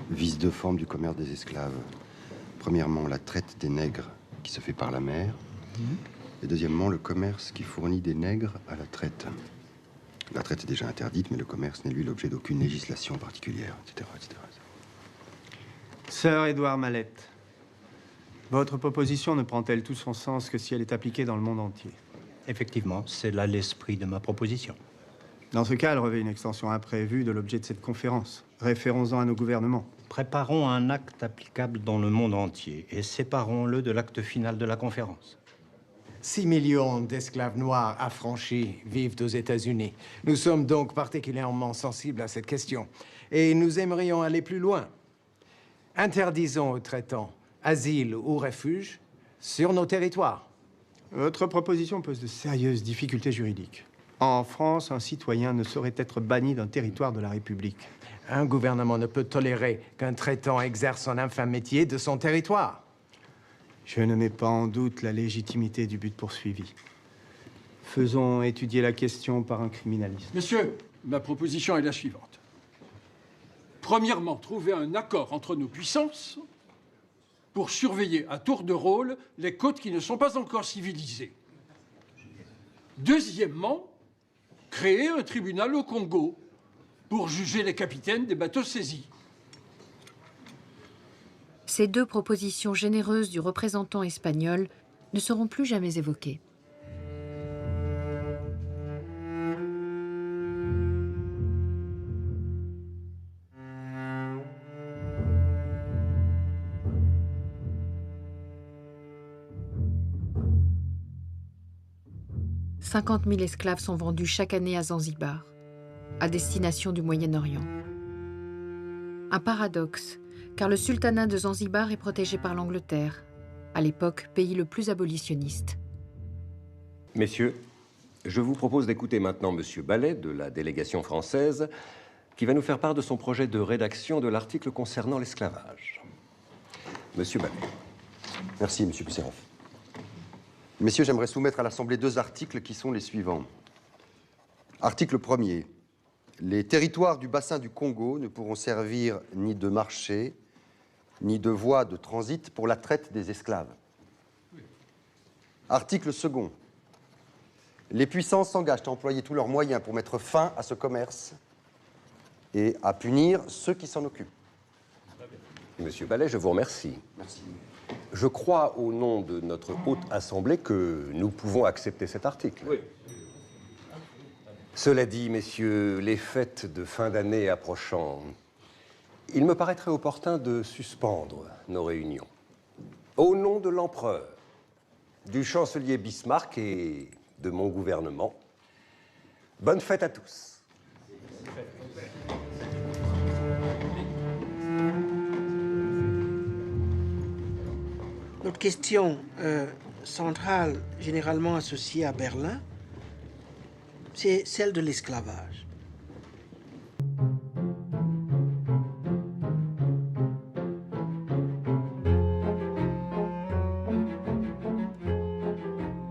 vise deux formes du commerce des esclaves. Premièrement, la traite des nègres qui se fait par la mer. Et deuxièmement, le commerce qui fournit des nègres à la traite. La traite est déjà interdite, mais le commerce n'est lui l'objet d'aucune législation particulière, etc., etc. Sir Edward Mallet, votre proposition ne prend-elle tout son sens que si elle est appliquée dans le monde entier? Effectivement, c'est là l'esprit de ma proposition. Dans ce cas, elle revêt une extension imprévue de l'objet de cette conférence. Référons-en à nos gouvernements. Préparons un acte applicable dans le monde entier et séparons-le de l'acte final de la conférence. 6 millions d'esclaves noirs affranchis vivent aux États-Unis. Nous sommes donc particulièrement sensibles à cette question. Et nous aimerions aller plus loin. Interdisons aux traitants asile ou refuge sur nos territoires. Votre proposition pose de sérieuses difficultés juridiques. En France, un citoyen ne saurait être banni d'un territoire de la République. Un gouvernement ne peut tolérer qu'un traitant exerce son infâme métier de son territoire. Je ne mets pas en doute la légitimité du but poursuivi. Faisons étudier la question par un criminaliste. Monsieur, ma proposition est la suivante. Premièrement, trouver un accord entre nos puissances pour surveiller à tour de rôle les côtes qui ne sont pas encore civilisées. Deuxièmement, créer un tribunal au Congo pour juger les capitaines des bateaux saisis. Ces deux propositions généreuses du représentant espagnol ne seront plus jamais évoquées. « 50 000 esclaves sont vendus chaque année à Zanzibar, à destination du Moyen-Orient. Un paradoxe, car le sultanat de Zanzibar est protégé par l'Angleterre, à l'époque pays le plus abolitionniste. Messieurs, je vous propose d'écouter maintenant Monsieur Ballet, de la délégation française, qui va nous faire part de son projet de rédaction de l'article concernant l'esclavage. Monsieur Ballet. Merci, Monsieur Bucerov. Messieurs, j'aimerais soumettre à l'Assemblée deux articles qui sont les suivants. Article 1er. Les territoires du bassin du Congo ne pourront servir ni de marché, ni de voie de transit pour la traite des esclaves. Article 2. Les puissances s'engagent à employer tous leurs moyens pour mettre fin à ce commerce et à punir ceux qui s'en occupent. Monsieur Ballet, je vous remercie. Merci. Je crois, au nom de notre haute assemblée, que nous pouvons accepter cet article. Oui. Cela dit, messieurs, les fêtes de fin d'année approchant, il me paraîtrait opportun de suspendre nos réunions. Au nom de l'empereur, du chancelier Bismarck et de mon gouvernement, bonne fête à tous. Notre question centrale, généralement associée à Berlin, c'est celle de l'esclavage.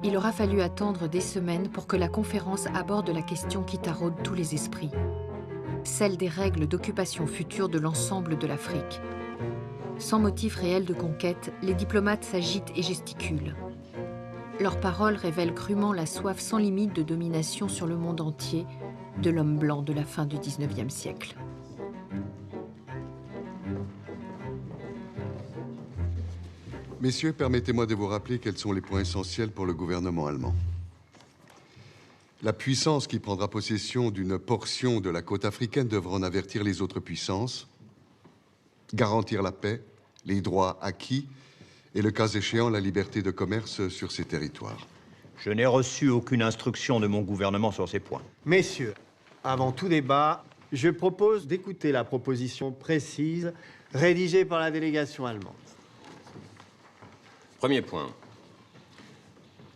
Il aura fallu attendre des semaines pour que la conférence aborde la question qui taraude tous les esprits, celle des règles d'occupation future de l'ensemble de l'Afrique. Sans motif réel de conquête, les diplomates s'agitent et gesticulent. Leurs paroles révèlent crûment la soif sans limite de domination sur le monde entier de l'homme blanc de la fin du XIXe siècle. Messieurs, permettez-moi de vous rappeler quels sont les points essentiels pour le gouvernement allemand. La puissance qui prendra possession d'une portion de la côte africaine devra en avertir les autres puissances, garantir la paix, les droits acquis et, le cas échéant, la liberté de commerce sur ces territoires. Je n'ai reçu aucune instruction de mon gouvernement sur ces points. Messieurs, avant tout débat, je propose d'écouter la proposition précise rédigée par la délégation allemande. Premier point.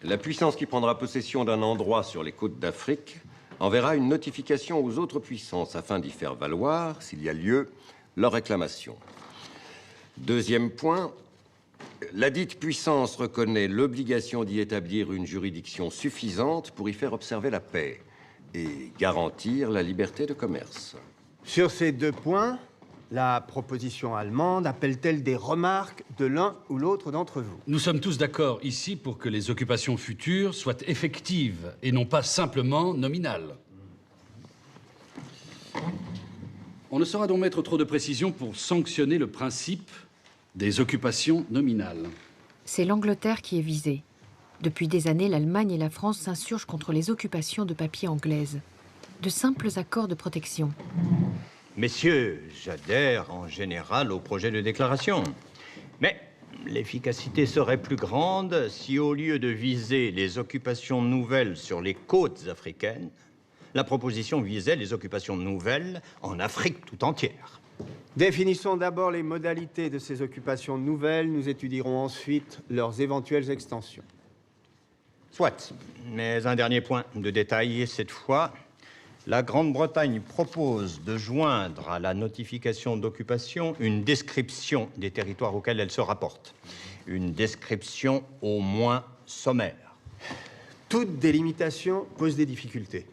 La puissance qui prendra possession d'un endroit sur les côtes d'Afrique enverra une notification aux autres puissances afin d'y faire valoir, s'il y a lieu, leur réclamation. Deuxième point, la dite puissance reconnaît l'obligation d'y établir une juridiction suffisante pour y faire observer la paix et garantir la liberté de commerce. Sur ces deux points, la proposition allemande appelle-t-elle des remarques de l'un ou l'autre d'entre vous? Nous sommes tous d'accord ici pour que les occupations futures soient effectives et non pas simplement nominales. On ne saura donc mettre trop de précision pour sanctionner le principe des occupations nominales. C'est l'Angleterre qui est visée. Depuis des années, l'Allemagne et la France s'insurgent contre les occupations de papier anglaises. De simples accords de protection. Messieurs, j'adhère en général au projet de déclaration. Mais l'efficacité serait plus grande si, au lieu de viser les occupations nouvelles sur les côtes africaines, la proposition visait les occupations nouvelles en Afrique tout entière. Définissons d'abord les modalités de ces occupations nouvelles. Nous étudierons ensuite leurs éventuelles extensions. Soit. Mais un dernier point de détail cette fois. La Grande-Bretagne propose de joindre à la notification d'occupation une description des territoires auxquels elle se rapporte. Une description au moins sommaire. Toute délimitation pose des difficultés,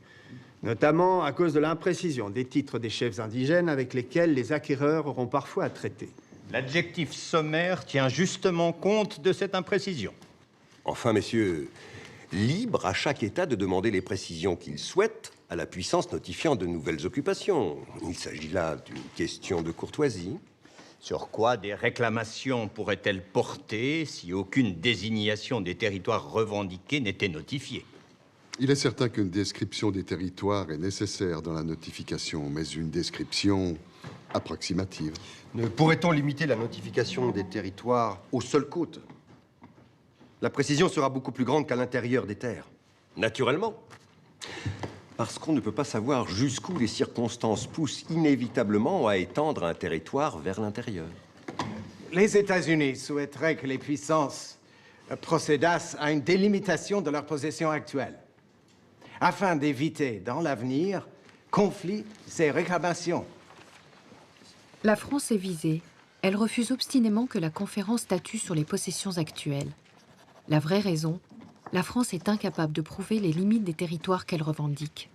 notamment à cause de l'imprécision des titres des chefs indigènes avec lesquels les acquéreurs auront parfois à traiter. L'adjectif sommaire tient justement compte de cette imprécision. Enfin, messieurs, libre à chaque État de demander les précisions qu'il souhaite à la puissance notifiant de nouvelles occupations. Il s'agit là d'une question de courtoisie. Sur quoi des réclamations pourraient-elles porter si aucune désignation des territoires revendiqués n'était notifiée? Il est certain qu'une description des territoires est nécessaire dans la notification, mais une description approximative. Ne pourrait-on limiter la notification des territoires aux seules côtes? La précision sera beaucoup plus grande qu'à l'intérieur des terres. Naturellement. Parce qu'on ne peut pas savoir jusqu'où les circonstances poussent inévitablement à étendre un territoire vers l'intérieur. Les États-Unis souhaiteraient que les puissances procédassent à une délimitation de leur possession actuelle, afin d'éviter, dans l'avenir, conflits et réclamations. La France est visée. Elle refuse obstinément que la conférence statue sur les possessions actuelles. La vraie raison, la France est incapable de prouver les limites des territoires qu'elle revendique.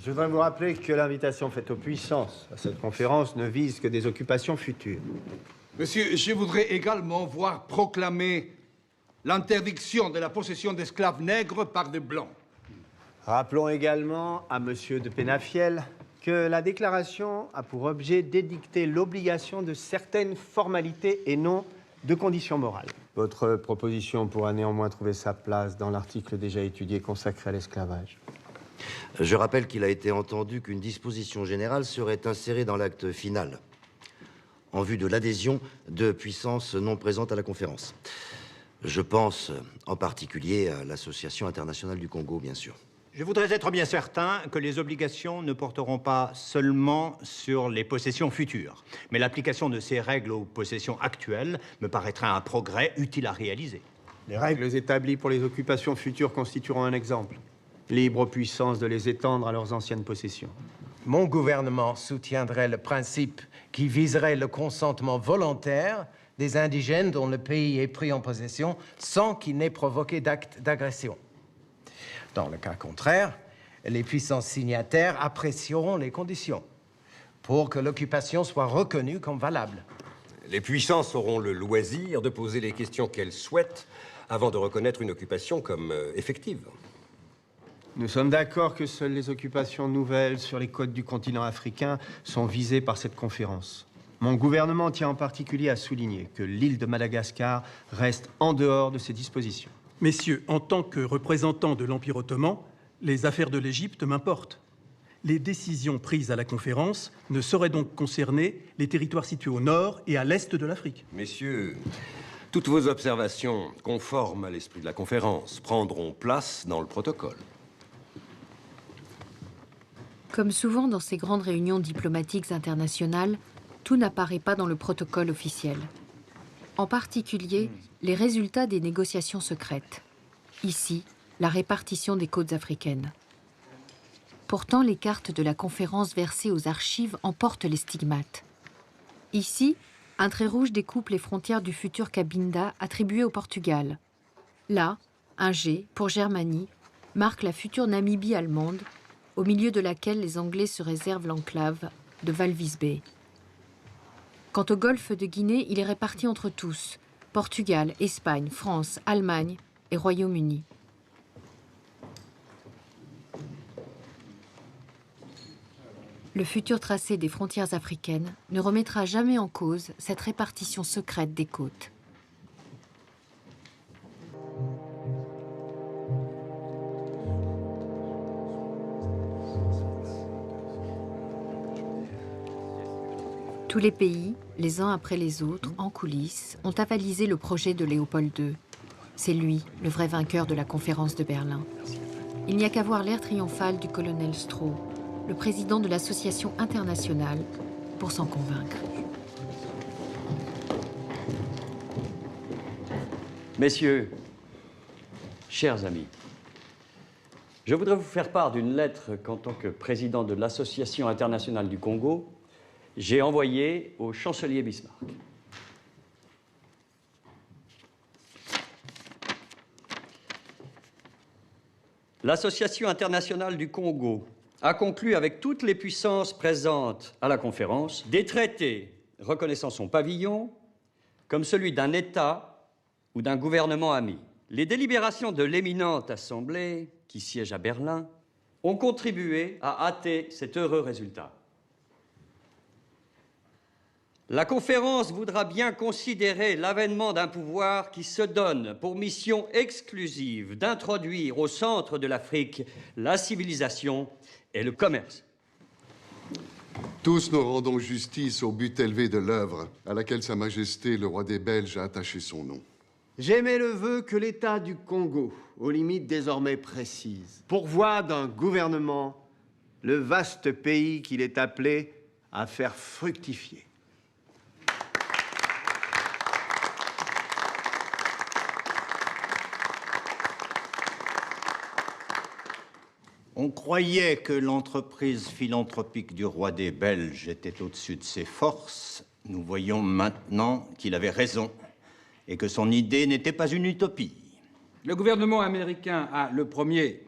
Je voudrais vous rappeler que l'invitation faite aux puissances à cette conférence ne vise que des occupations futures. Monsieur, je voudrais également voir proclamer l'interdiction de la possession d'esclaves nègres par des Blancs. Rappelons également à Monsieur de Penafiel que la déclaration a pour objet d'édicter l'obligation de certaines formalités et non de conditions morales. Votre proposition pourra néanmoins trouver sa place dans l'article déjà étudié consacré à l'esclavage. Je rappelle qu'il a été entendu qu'une disposition générale serait insérée dans l'acte final, en vue de l'adhésion de puissances non présentes à la conférence. Je pense en particulier à l'Association internationale du Congo, bien sûr. Je voudrais être bien certain que les obligations ne porteront pas seulement sur les possessions futures, mais l'application de ces règles aux possessions actuelles me paraîtrait un progrès utile à réaliser. Les règles établies pour les occupations futures constitueront un exemple. Libre aux puissances de les étendre à leurs anciennes possessions. Mon gouvernement soutiendrait le principe qui viserait le consentement volontaire des indigènes dont le pays est pris en possession sans qu'il n'ait provoqué d'acte d'agression. Dans le cas contraire, les puissances signataires apprécieront les conditions pour que l'occupation soit reconnue comme valable. Les puissances auront le loisir de poser les questions qu'elles souhaitent avant de reconnaître une occupation comme effective. Nous sommes d'accord que seules les occupations nouvelles sur les côtes du continent africain sont visées par cette conférence. Mon gouvernement tient en particulier à souligner que l'île de Madagascar reste en dehors de ces dispositions. Messieurs, en tant que représentants de l'Empire ottoman, les affaires de l'Égypte m'importent. Les décisions prises à la conférence ne sauraient donc concerner les territoires situés au nord et à l'est de l'Afrique. Messieurs, toutes vos observations conformes à l'esprit de la conférence prendront place dans le protocole. Comme souvent dans ces grandes réunions diplomatiques internationales, tout n'apparaît pas dans le protocole officiel. En particulier, les résultats des négociations secrètes. Ici, la répartition des côtes africaines. Pourtant, les cartes de la conférence versées aux archives en portent les stigmates. Ici, un trait rouge découpe les frontières du futur Cabinda attribué au Portugal. Là, un G, pour Germanie, marque la future Namibie allemande, au milieu de laquelle les Anglais se réservent l'enclave de Walvis Bay. Quant au golfe de Guinée, il est réparti entre tous, Portugal, Espagne, France, Allemagne et Royaume-Uni. Le futur tracé des frontières africaines ne remettra jamais en cause cette répartition secrète des côtes. Tous les pays, les uns après les autres, en coulisses, ont avalisé le projet de Léopold II. C'est lui, le vrai vainqueur de la conférence de Berlin. Il n'y a qu'à voir l'air triomphal du colonel Stroh, le président de l'Association internationale, pour s'en convaincre. Messieurs, chers amis, je voudrais vous faire part d'une lettre qu'en tant que président de l'Association internationale du Congo, j'ai envoyée au chancelier Bismarck. L'Association internationale du Congo a conclu avec toutes les puissances présentes à la conférence des traités reconnaissant son pavillon comme celui d'un État ou d'un gouvernement ami. Les délibérations de l'éminente Assemblée, qui siège à Berlin, ont contribué à hâter cet heureux résultat. La conférence voudra bien considérer l'avènement d'un pouvoir qui se donne pour mission exclusive d'introduire au centre de l'Afrique la civilisation et le commerce. Tous nous rendons justice au but élevé de l'œuvre à laquelle Sa Majesté le roi des Belges a attaché son nom. J'émets le vœu que l'État du Congo, aux limites désormais précises, pourvoie d'un gouvernement le vaste pays qu'il est appelé à faire fructifier. On croyait que l'entreprise philanthropique du roi des Belges était au-dessus de ses forces. Nous voyons maintenant qu'il avait raison et que son idée n'était pas une utopie. Le gouvernement américain a, le premier,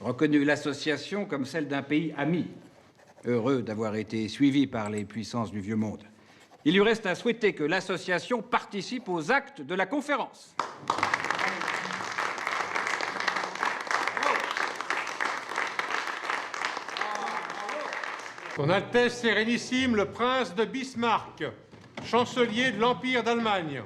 reconnu l'association comme celle d'un pays ami, heureux d'avoir été suivi par les puissances du Vieux Monde. Il lui reste à souhaiter que l'association participe aux actes de la conférence. Son Altesse Sérénissime, le prince de Bismarck, chancelier de l'Empire d'Allemagne.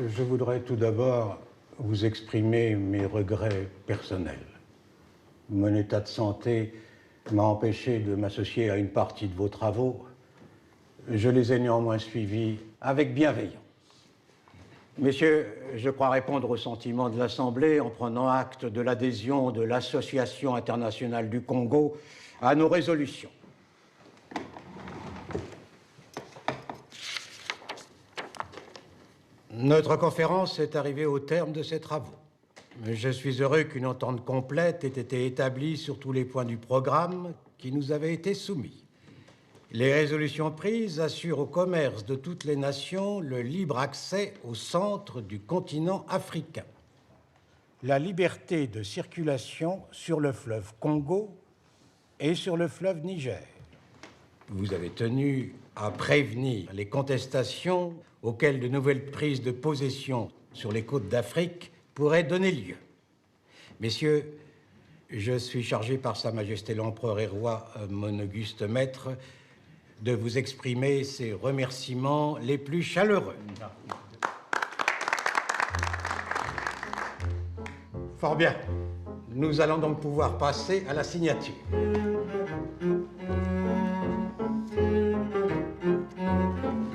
Je voudrais tout d'abord vous exprimer mes regrets personnels. Mon état de santé m'a empêché de m'associer à une partie de vos travaux. Je les ai néanmoins suivis avec bienveillance. Messieurs, je crois répondre aux sentiments de l'Assemblée en prenant acte de l'adhésion de l'Association internationale du Congo à nos résolutions. Notre conférence est arrivée au terme de ses travaux. Je suis heureux qu'une entente complète ait été établie sur tous les points du programme qui nous avait été soumis. Les résolutions prises assurent au commerce de toutes les nations le libre accès au centre du continent africain. La liberté de circulation sur le fleuve Congo et sur le fleuve Niger. Vous avez tenu à prévenir les contestations auxquelles de nouvelles prises de possession sur les côtes d'Afrique pourraient donner lieu. Messieurs, je suis chargé par Sa Majesté l'Empereur et Roi, mon auguste maître, de vous exprimer ses remerciements les plus chaleureux. Fort bien. Nous allons donc pouvoir passer à la signature.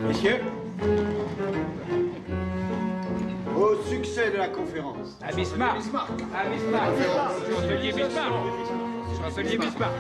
Messieurs, Au succès de la conférence. À Bismarck. À Bismarck. Chancelier Bismarck. Chancelier Bismarck.